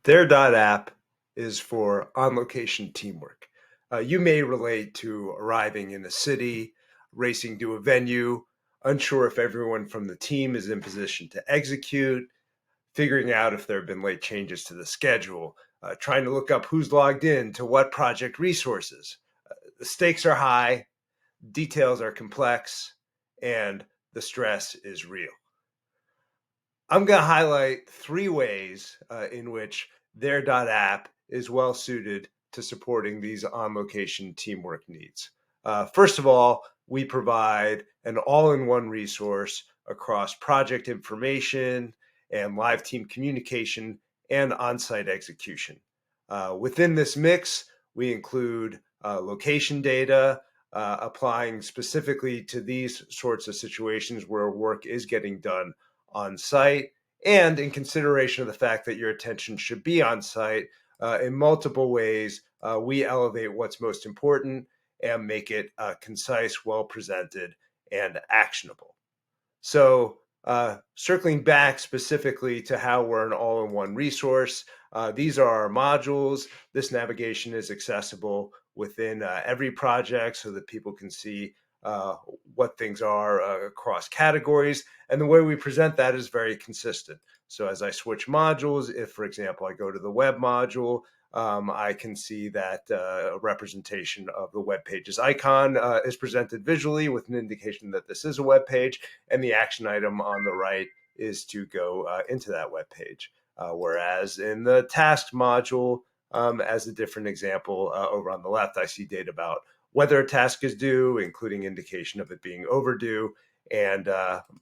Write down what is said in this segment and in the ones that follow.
Their app is for on-location teamwork. You may relate to arriving in a city, racing to a venue, unsure if everyone from the team is in position to execute, figuring out if there have been late changes to the schedule, trying to look up who's logged in to what project resources. The stakes are high, details are complex, and the stress is real. I'm going to highlight three ways in which their app is well suited to supporting these on-location teamwork needs. First of all, we provide an all-in-one resource across project information and live team communication and on-site execution. Within this mix, we include location data, applying specifically to these sorts of situations where work is getting done on site, and in consideration of the fact that your attention should be on site. In multiple ways, we elevate what's most important and make it concise, well presented, and actionable. So circling back specifically to how we're an all-in-one resource, these are our modules. This navigation is accessible within every project so that people can see what things are across categories. And the way we present that is very consistent. So as I switch modules, if, for example, I go to the web module, I can see that a representation of the web page's icon is presented visually with an indication that this is a web page, and the action item on the right is to go into that web page. Whereas in the tasks module, as a different example, over on the left, I see data about whether a task is due, including indication of it being overdue, and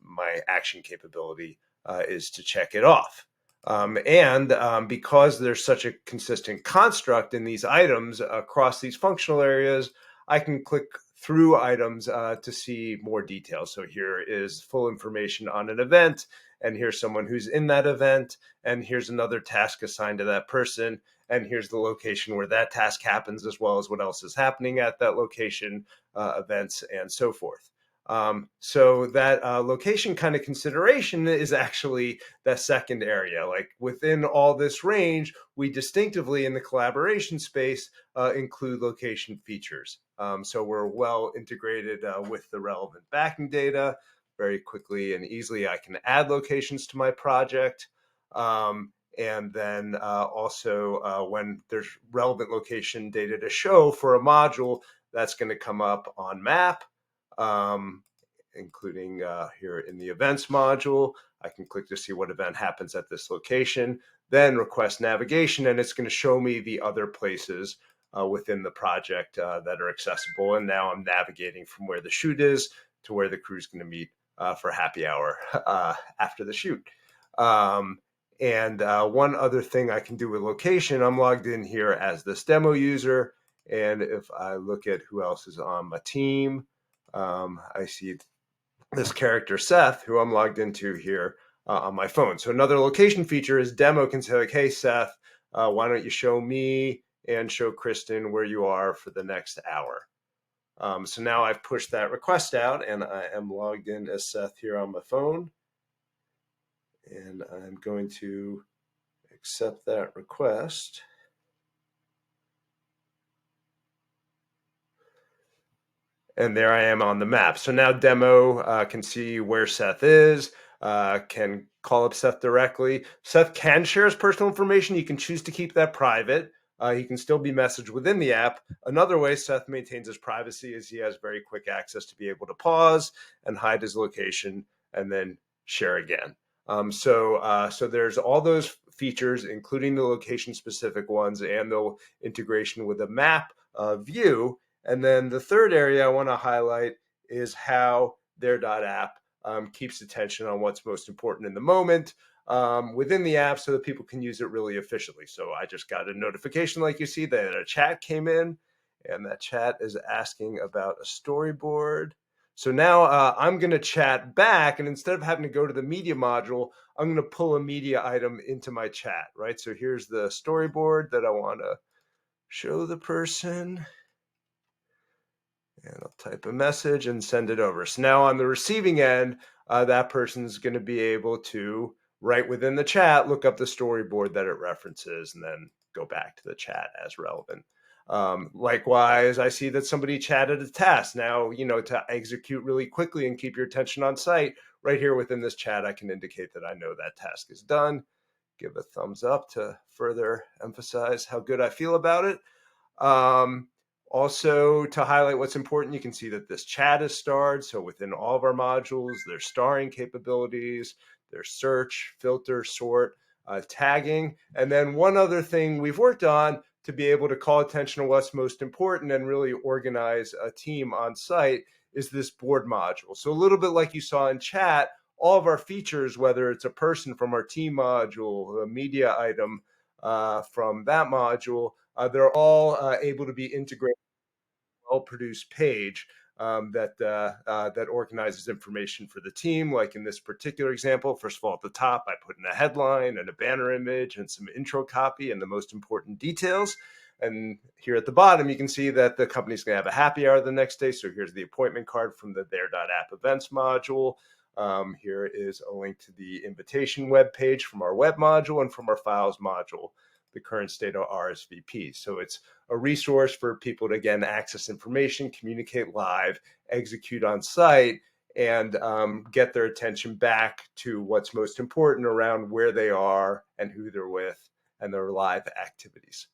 my action capability is to check it off. Because there's such a consistent construct in these items across these functional areas, I can click through items to see more details. So here is full information on an event, and here's someone who's in that event, and here's another task assigned to that person, and here's the location where that task happens, as well as what else is happening at that location, events, and so forth. So that location kind of consideration is actually the second area. Like within all this range, we distinctively in the collaboration space include location features. So we're well integrated with the relevant backing data. Very quickly and easily, I can add locations to my project. And then also when there's relevant location data to show for a module, that's going to come up on map. Including here in the events module. I can click to see what event happens at this location, then request navigation, and it's going to show me the other places within the project that are accessible. And now I'm navigating from where the shoot is to where the crew's going to meet for happy hour after the shoot. And one other thing I can do with location, I'm logged in here as this demo user. And if I look at who else is on my team, I see this character Seth, who I'm logged into here on my phone. So another location feature is demo can say like, hey, Seth, why don't you show me and show Kristen where you are for the next hour. So now I've pushed that request out and I am logged in as Seth here on my phone. And I'm going to accept that request. And there I am on the map. So now demo can see where Seth is, can call up Seth directly. Seth can share his personal information. You can choose to keep that private. He can still be messaged within the app. Another way Seth maintains his privacy is he has very quick access to be able to pause and hide his location and then share again. So there's all those features, including the location-specific ones and the integration with a map view. And then the third area I want to highlight is how their app keeps attention on what's most important in the moment within the app so that people can use it really efficiently. So I just got a notification, like you see, that a chat came in, and that chat is asking about a storyboard. So now I'm going to chat back, and instead of having to go to the media module, I'm going to pull a media item into my chat, right? So here's the storyboard that I want to show the person. And I'll type a message and send it over. So now on the receiving end, that person's going to be able to right within the chat, look up the storyboard that it references and then go back to the chat as relevant. Likewise, I see that somebody chatted a task. Now, to execute really quickly and keep your attention on site, right here within this chat, I can indicate that I know that task is done. Give a thumbs up to further emphasize how good I feel about it. Also, to highlight what's important, you can see that this chat is starred. So within all of our modules, there's starring capabilities, there's search, filter, sort, tagging. And then one other thing we've worked on to be able to call attention to what's most important and really organize a team on site is this board module. So a little bit like you saw in chat, all of our features, whether it's a person from our team module, a media item from that module, they're all able to be integrated in a well-produced page that organizes information for the team. Like in this particular example, first of all, at the top, I put in a headline and a banner image and some intro copy and the most important details. And here at the bottom, you can see that the company's going to have a happy hour the next day. So here's the appointment card from the There.app events module. Here is a link to the invitation web page from our web module and from our files module, the current state of RSVP. So it's a resource for people to, again, access information, communicate live, execute on site, and get their attention back to what's most important around where they are and who they're with and their live activities.